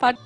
പാട്ട്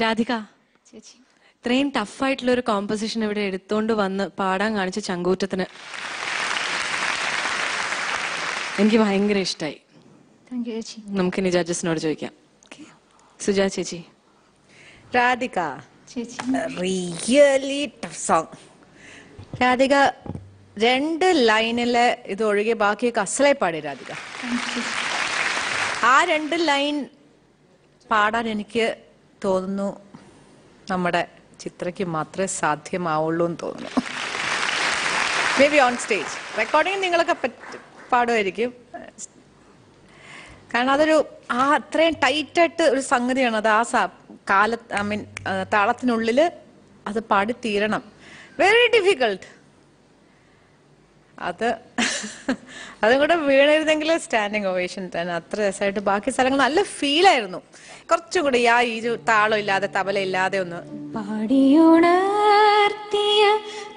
രാധിക ചേച്ചി ഇത്രയും ടഫായിട്ടുള്ള ഒരു കോമ്പോസിഷൻ ഇവിടെ എടുത്തോണ്ട് വന്ന് പാടാൻ കാണിച്ച ചങ്കൂറ്റത്തിന് എനിക്ക് ഭയങ്കര ഇഷ്ടമായി. താങ്ക് യു ചേച്ചി. നമുക്കിനി ജഡ്ജസിനോട് ചോദിക്കാം. സുജാ ചേച്ചി. രാധിക ചേച്ചി റിയലി ടഫ് സോങ്. രാധിക 2 ലൈനില് ഇത് ഒഴികെ ബാക്കിയൊക്കെ അസലായി പാടി രാധിക. ആ 2 ലൈൻ പാടാൻ എനിക്ക് തോന്നുന്നു നമ്മുടെ ചിത്രയ്ക്ക് മാത്രമേ സാധ്യമാവുള്ളൂ എന്ന് തോന്നുന്നു. May be on stage recording നിങ്ങളൊക്കെ പാടുമായിരിക്കും. കാരണം അതൊരു അത്രയും ടൈറ്റായിട്ട് ഒരു സംഗതിയാണ് അത്. ഐ മീൻ താളത്തിനുള്ളിൽ അത് പാടി തീരണം. Very difficult. അതും കൂടെ വീണരുതെങ്കിൽ സ്റ്റാൻഡിങ് ഓവേഷൻ തന്നെ. അത്ര രസമായിട്ട് ബാക്കി സ്ഥലങ്ങൾ നല്ല ഫീലായിരുന്നു. കുറച്ചും കൂടി ഈ താളം ഇല്ലാതെ തബല ഇല്ലാതെ ഒന്ന് പാടിയുണർത്തിയ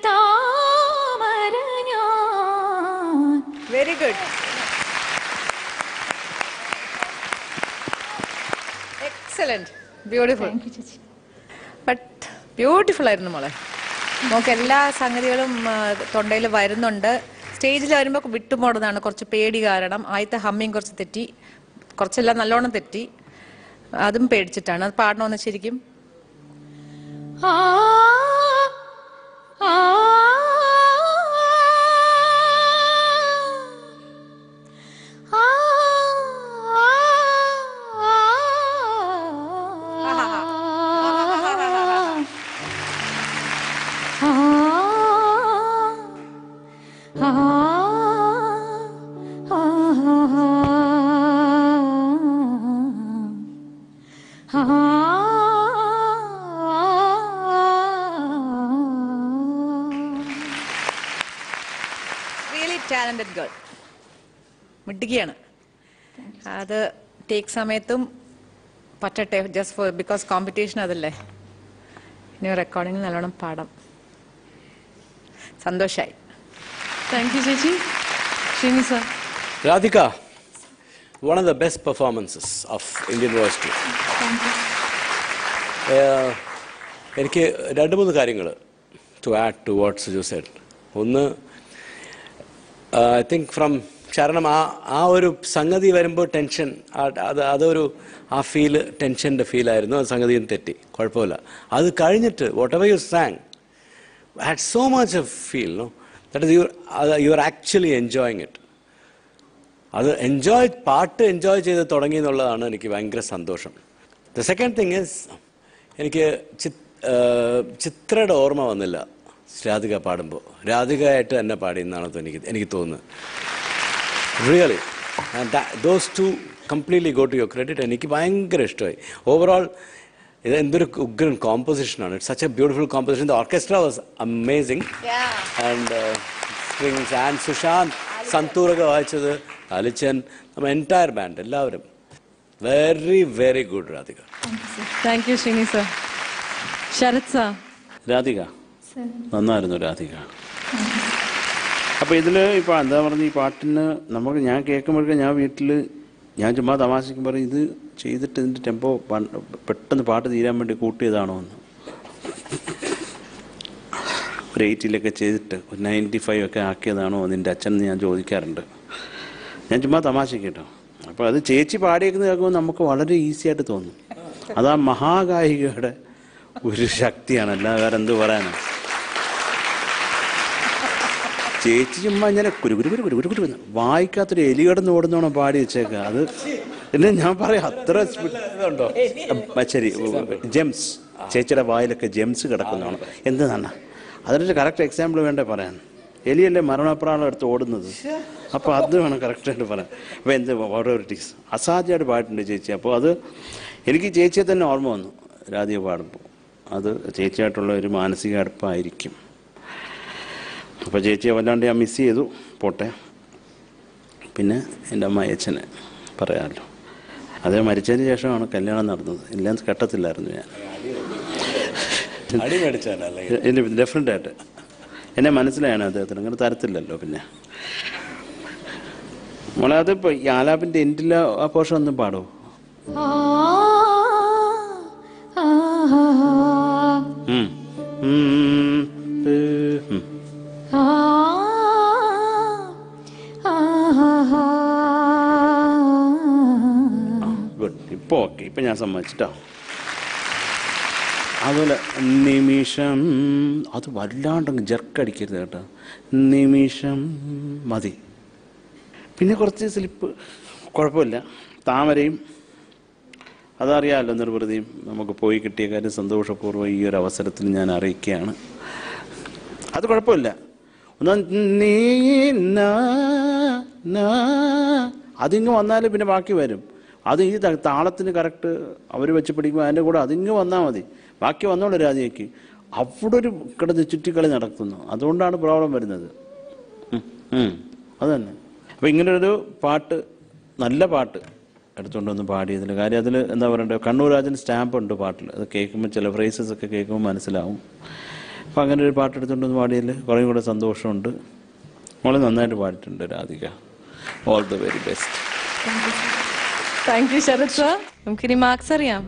താമര ഞാൻ. Very good. Excellent. Beautiful. But beautiful ആയിരുന്നു മോളെ. നമുക്ക് എല്ലാ സംഗതികളും തൊണ്ടയിൽ വരുന്നുണ്ട്. സ്റ്റേജിൽ വരുമ്പോൾ വിട്ടുപോടുന്നതാണ് കുറച്ച് പേടി കാരണം. ആദ്യത്തെ ഹമ്മിങ് കുറച്ച് തെറ്റി, കുറച്ചെല്ലാം നല്ലോണം തെറ്റി. അതും പേടിച്ചിട്ടാണ്. അത് പാടണമെന്ന് ശരിക്കും ടാലന്റഡ് ഗേൾ. മിടുക്കിയാണ്. അത് ടേക്ക് സമയത്തും പറ്റട്ടെ. ജസ്റ്റ് ഫോർ ബിക്കോസ് കോമ്പറ്റീഷൻ അതല്ലേ. ഇനി റെക്കോർഡിംഗ് നല്ലോണം പാടാം. സന്തോഷായി. താങ്ക് യു ചേച്ചി. Shini sir. Radhika, one of the best performances of Indian Voice Tour. എനിക്ക് 2-3 കാര്യങ്ങൾ to add to what Suju said. ഒന്ന്, ഐ തിങ്ക് ഫ്രം കാരണം ആ ഒരു സംഗതി വരുമ്പോൾ ടെൻഷൻ, അതൊരു ഫീല്, ടെൻഷൻ്റെ ഫീലായിരുന്നു. ആ സംഗതിയും തെറ്റി, കുഴപ്പമില്ല. അത് കഴിഞ്ഞിട്ട് whatever you sang had so much of feel. No, that is you are actually enjoying it. അത് പാട്ട് എൻജോയ് ചെയ്ത് തുടങ്ങി എന്നുള്ളതാണ് എനിക്ക് ഭയങ്കര സന്തോഷം. ദ സെക്കൻഡ് തിങ് ഈസ്, എനിക്ക് ചിത്രയുടെ ഓർമ്മ വന്നില്ല രാധിക പാടുമ്പോൾ. രാധികയായിട്ട് തന്നെ പാടി എന്നാണ് എനിക്ക് തോന്നുന്നത്. Really those two completely go to your credit. എനിക്ക് ഭയങ്കര ഇഷ്ടമായി. ഓവറോൾ ഇത് എന്തൊരു ഉഗ്രൻ കോമ്പോസിഷനാണ്. It's such a beautiful composition. The orchestra was amazing. And strings and Sushant സന്തൂറൊക്കെ വായിച്ചത്, അലിച്ചൻ, നമ്മുടെ എൻറ്റയർ ബാൻഡ് എല്ലാവരും very very good. Radhika. Thank you Shini sir. Sharath sir. Radhika നന്നായിരുന്നു. രാധിക അപ്പോൾ ഇതിൽ ഇപ്പോൾ എന്താ പറഞ്ഞ ഈ പാട്ടിന് ഞാൻ കേൾക്കുമ്പോഴേക്കും ഞാൻ ചുമ്മാ തമാശയ്ക്ക് പറയും, ഇത് ചെയ്തിട്ട് ഇതിൻ്റെ ടെമ്പോ പെട്ടെന്ന് പാട്ട് തീരാൻ വേണ്ടി കൂട്ടിയതാണോ എന്ന്. ഒരു 80 ചെയ്തിട്ട് ഒരു 95 ഒക്കെ ആക്കിയതാണോ നിൻ്റെ അച്ഛൻ എന്ന് ഞാൻ ചോദിക്കാറുണ്ട്. ഞാൻ ചുമ്മാ തമാശയ്ക്ക് കേട്ടോ. അപ്പോൾ അത് ചേച്ചി പാടിയേക്കുന്നത് കേൾക്കുമ്പോൾ നമുക്ക് വളരെ ഈസി ആയിട്ട് തോന്നും. അതാ മഹാഗായികയുടെ ഒരു ശക്തിയാണ്. അല്ലാതെ വേറെ എന്ത് പറയാനാണ്. ചേച്ചി ചുമ്മാ ഇങ്ങനെ കുരു വായിക്കാത്തൊരു എലി കിടന്ന് ഓടുന്നോണം പാടി വെച്ചേക്കുക. അത് പിന്നെ ഞാൻ പറയാം അത്ര ഇതുണ്ടോ. ശരി, ജെംസ്, ചേച്ചിയുടെ വായിലൊക്കെ ജെംസ് കിടക്കുന്നതാണ്. എന്താണ് അതിനൊരു കറക്റ്റ് എക്സാമ്പിൾ വേണ്ടേ പറയാൻ. എലിയല്ലേ മരണപ്രാളം എടുത്ത് ഓടുന്നത്. അപ്പോൾ അത് വേണം കറക്റ്റായിട്ട് പറയാൻ. അപ്പോൾ എന്ത് ഓട്ടോറിറ്റീസ് അസാധ്യമായിട്ട് പാട്ടുണ്ട് ചേച്ചി. അപ്പോൾ അത് എനിക്ക് ചേച്ചിയെ തന്നെ ഓർമ്മ വന്നു രാധിക പാടുമ്പോൾ. അത് ചേച്ചിയായിട്ടുള്ള ഒരു മാനസിക അടുപ്പായിരിക്കും. അപ്പോൾ ചേച്ചിയെ വല്ലാണ്ട് ഞാൻ മിസ് ചെയ്തു. പോട്ടെ. പിന്നെ എൻ്റെ അച്ഛനെ പറയാമല്ലോ. അത് മരിച്ചതിന് ശേഷമാണ് കല്യാണം നടന്നത്. ഇല്ലാന്ന് കെട്ടത്തില്ലായിരുന്നു ഞാൻ. ഡെഫിനറ്റായിട്ട് എന്നെ മനസ്സിലായാണ് അദ്ദേഹത്തിന്. അങ്ങനെ തരത്തില്ലല്ലോ. പിന്നെ മോളെ അതിപ്പോൾ ഈ ആലാപിൻ്റെ എൻഡിലെ ആ പോർഷൻ ഒന്നും പാടുമോ? ഉം. ഉം. ഉം. ആ ആ ഗുഡ്. ഇപ്പോൾ ഓക്കെ, ഇപ്പം ഞാൻ സമ്മതിച്ചിട്ടോ. അതുപോലെ നിമിഷം, അത് വല്ലാണ്ടങ്ങ് ജർക്കടിക്കരുത് കേട്ടോ. നിമിഷം മതി. പിന്നെ കുറച്ച് സ്ലിപ്പ് കുഴപ്പമില്ല. താമരയും അതറിയാമല്ലോ, നിർവൃതിയും നമുക്ക് പോയി കിട്ടിയ കാര്യം സന്തോഷപൂർവ്വം ഈ ഒരു അവസരത്തിൽ ഞാൻ അറിയിക്കുകയാണ്. അത് കുഴപ്പമില്ല. നീ അതിങ്ങ് വന്നാൽ പിന്നെ ബാക്കി വരും. അത് ഈ താളത്തിന് കറക്റ്റ് അവർ വെച്ച് പിടിക്കുമ്പോൾ അതിൻ്റെ കൂടെ അതിങ്ങ് വന്നാൽ മതി. ബാക്കി വന്നോളൂ രാധികയ്ക്ക്. അവിടെ ഒരു കിടന്ന് ചുറ്റിക്കളി നടക്കുന്നു. അതുകൊണ്ടാണ് പ്രോബ്ലം വരുന്നത്. അത് തന്നെ. അപ്പോൾ ഇങ്ങനൊരു പാട്ട്, നല്ല പാട്ട് എടുത്തുകൊണ്ടൊന്ന് പാടിയതിൽ കാര്യം, അതിൽ എന്താ പറയണ്ടത്, കണ്ണൂർ രാജൻ സ്റ്റാമ്പ് ഉണ്ട് പാട്ടിൽ. അത് കേൾക്കുമ്പോൾ ചില ഫ്രേസസ് ഒക്കെ കേൾക്കുമ്പോൾ മനസ്സിലാവും. അപ്പോൾ അങ്ങനെ ഒരു പാട്ട് എടുത്തുകൊണ്ടൊന്ന് പാടിയതിൽ കുറേ കൂടെ സന്തോഷമുണ്ട്. മോളെ നന്നായിട്ട് പാടിയിട്ടുണ്ട് Radhika. All the very best. Thank you Sarath sir. നമുക്കിനി മാർക്സ് അറിയാം.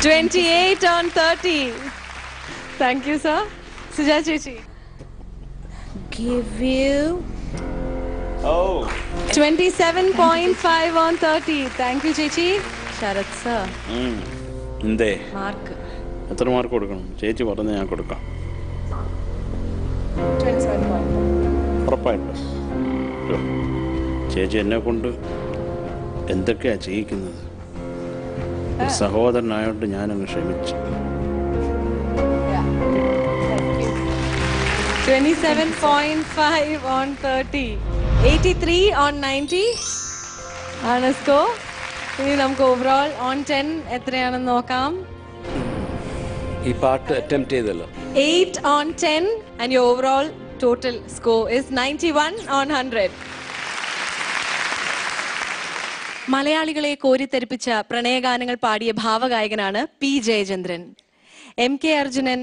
28 on 30. Thank you sir. Suja ചേച്ചി. Give you 27.5 on 30. Thank you ചേച്ചി. ശരത് സർ എന്തേ മാർക്ക് എത്ര മാർക്ക് കൊടുക്കണം? ചേച്ചി പറഞ്ഞ് ഞാൻ കൊടുക്കാം. 27 point. ഉറപ്പായിട്ടും. ചേച്ചി എന്നെ കൊണ്ട് എന്തൊക്കെയാ ചെയ്യിക്കുന്നത്. ഒരു സഹോദരനായോണ്ട് ഞാനങ്ങ് ക്ഷമിച്ചു. 27.5 on 30. 83 on 90 ആണ് സ്കോർ. ഇനി നമുക്ക് ഓവറോൾ on 10 എത്രയാണെന്ന് നോക്കാം. ഈ പാട്ട് അറ്റംപ്റ്റ് ചെയ്തല്ലോ. 8 on 10 and your overall total score is 91 on 100. മലയാളികളെ കോരിത്തെരിപ്പിച്ച പ്രണയഗാനങ്ങൾ പാടിയ ഭാവഗായകനാണ് P Jayachandran. M K Arjunan,